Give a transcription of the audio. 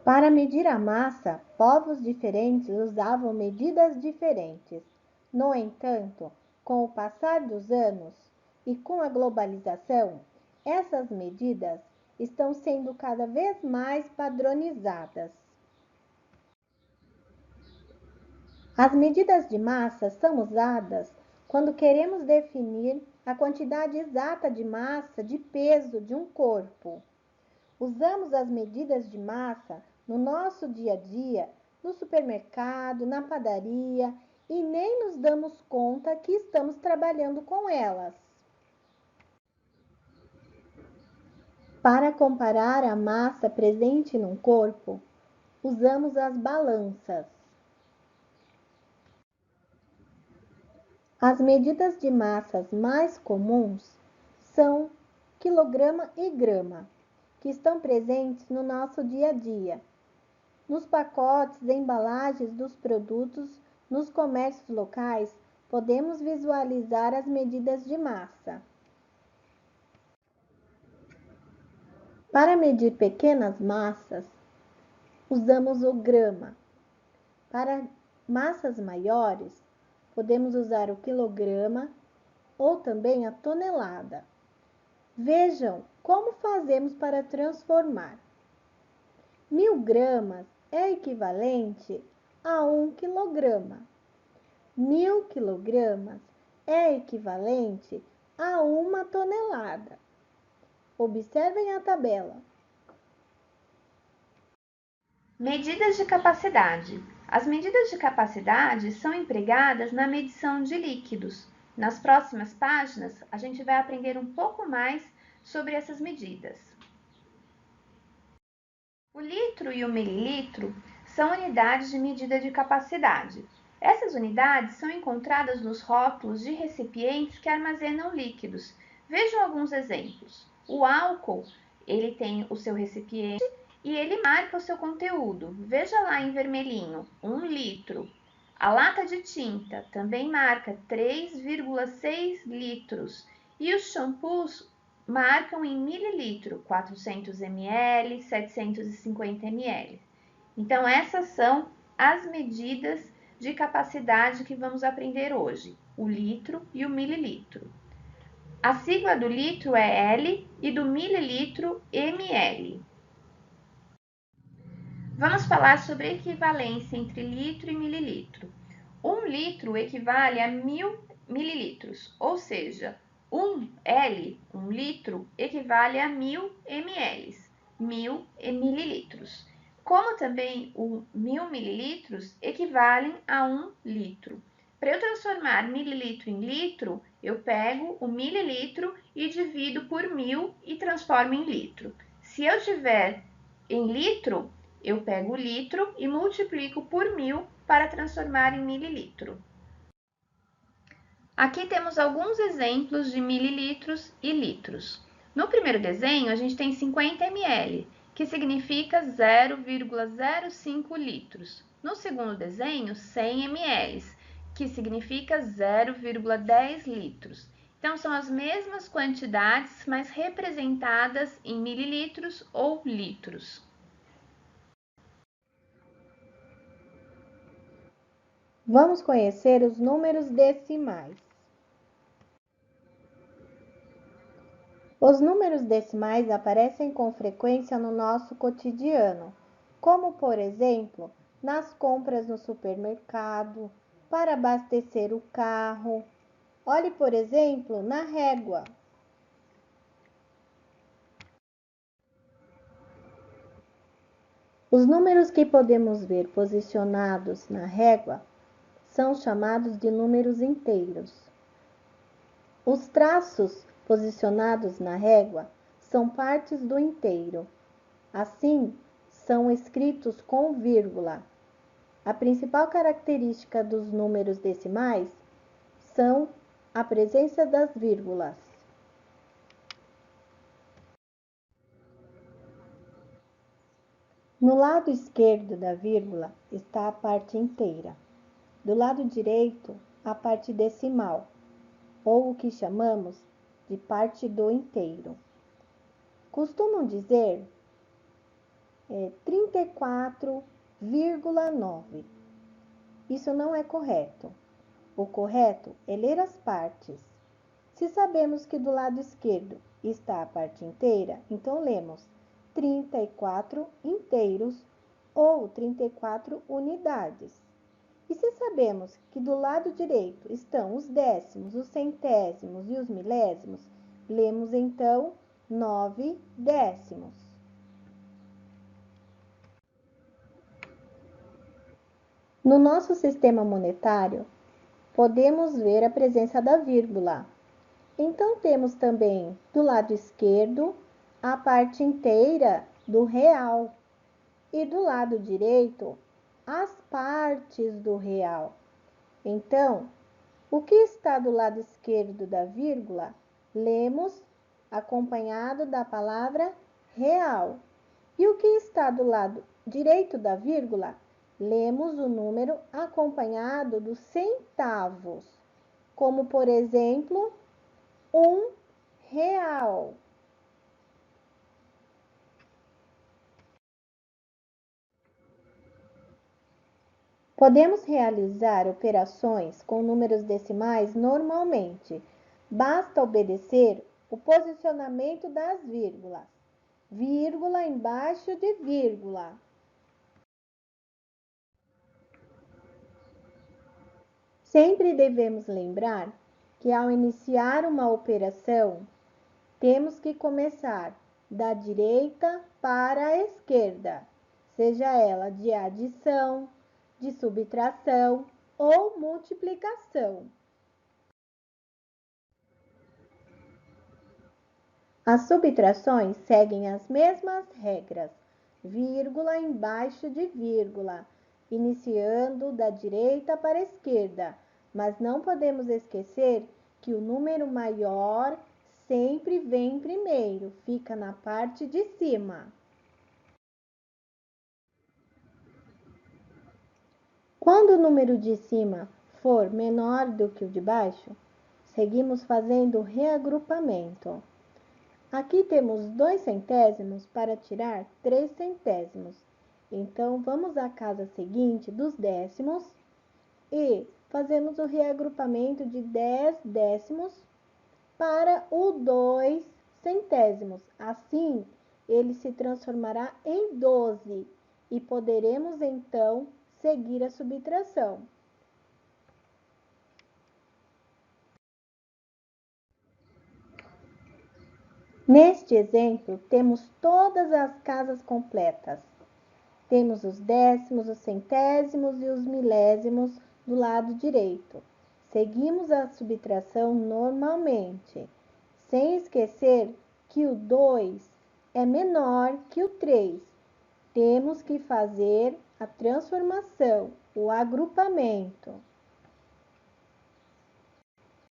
Para medir a massa, povos diferentes usavam medidas diferentes. No entanto, com o passar dos anos e com a globalização, essas medidas estão sendo cada vez mais padronizadas. As medidas de massa são usadas quando queremos definir a quantidade exata de massa de peso de um corpo. Usamos as medidas de massa no nosso dia a dia, no supermercado, na padaria, e nem nos damos conta que estamos trabalhando com elas. Para comparar a massa presente num corpo, usamos as balanças. As medidas de massas mais comuns são quilograma e grama, que estão presentes no nosso dia a dia, nos pacotes e embalagens dos produtos, nos comércios locais, podemos visualizar as medidas de massa. Para medir pequenas massas, usamos o grama. Para massas maiores, podemos usar o quilograma ou também a tonelada. Vejam como fazemos para transformar. 1000 gramas é equivalente a 1 quilograma. 1000 quilogramas é equivalente a 1 tonelada. Observem a tabela. Medidas de capacidade. As medidas de capacidade são empregadas na medição de líquidos. Nas próximas páginas, a gente vai aprender um pouco mais sobre essas medidas. O litro e o mililitro são unidades de medida de capacidade. Essas unidades são encontradas nos rótulos de recipientes que armazenam líquidos. Vejam alguns exemplos. O álcool, ele tem o seu recipiente e ele marca o seu conteúdo. Veja lá em vermelhinho, 1 litro. A lata de tinta também marca 3,6 litros. E os shampoos marcam em mililitro, 400 ml, 750 ml. Então, essas são as medidas de capacidade que vamos aprender hoje, o litro e o mililitro. A sigla do litro é L e do mililitro ml. Vamos falar sobre a equivalência entre litro e mililitro. 1 litro equivale a 1000 mililitros, ou seja, 1 L, 1 litro, equivale a 1000 ml, 1000 mililitros. Como também o 1000 mililitros equivalem a 1 litro. Para eu transformar mililitro em litro, eu pego o mililitro e divido por 1000 e transformo em litro. Se eu tiver em litro, eu pego o litro e multiplico por 1000 para transformar em mililitro. Aqui temos alguns exemplos de mililitros e litros. No primeiro desenho, a gente tem 50 ml, que significa 0,05 litros. No segundo desenho, 100 ml, que significa 0,10 litros. Então, são as mesmas quantidades, mas representadas em mililitros ou litros. Vamos conhecer os números decimais. Os números decimais aparecem com frequência no nosso cotidiano, como, por exemplo, nas compras no supermercado, para abastecer o carro. Olhe, por exemplo, na régua. Os números que podemos ver posicionados na régua são chamados de números inteiros. Os traços posicionados na régua são partes do inteiro. Assim, são escritos com vírgula. A principal característica dos números decimais são a presença das vírgulas. No lado esquerdo da vírgula está a parte inteira. Do lado direito, a parte decimal. ou o que chamamos de parte do inteiro. Costumam dizer 34,9. Isso não é correto. O correto é ler as partes. Se sabemos que do lado esquerdo está a parte inteira, então lemos 34 inteiros ou 34 unidades. E se sabemos que do lado direito estão os décimos, os centésimos e os milésimos, lemos então 9 décimos. No nosso sistema monetário, podemos ver a presença da vírgula. Então, temos também do lado esquerdo a parte inteira do real e do lado direito as partes do real. Então, o que está do lado esquerdo da vírgula, lemos acompanhado da palavra real. E o que está do lado direito da vírgula, lemos o número acompanhado dos centavos, como por exemplo, R$1. Podemos realizar operações com números decimais normalmente. Basta obedecer o posicionamento das vírgulas. Vírgula embaixo de vírgula. Sempre devemos lembrar que ao iniciar uma operação, temos que começar da direita para a esquerda, seja ela de adição, de subtração ou multiplicação. As subtrações seguem as mesmas regras, vírgula embaixo de vírgula, iniciando da direita para a esquerda, mas não podemos esquecer que o número maior sempre vem primeiro, fica na parte de cima. Quando o número de cima for menor do que o de baixo, seguimos fazendo o reagrupamento. Aqui temos 2 centésimos para tirar 3 centésimos. Então, vamos à casa seguinte dos décimos e fazemos o reagrupamento de 10 décimos para o 2 centésimos. Assim, ele se transformará em 12 e poderemos então seguir a subtração. Neste exemplo, temos todas as casas completas. Temos os décimos, os centésimos e os milésimos do lado direito. Seguimos a subtração normalmente, sem esquecer que o 2 é menor que o 3. Temos que fazer a transformação, o agrupamento.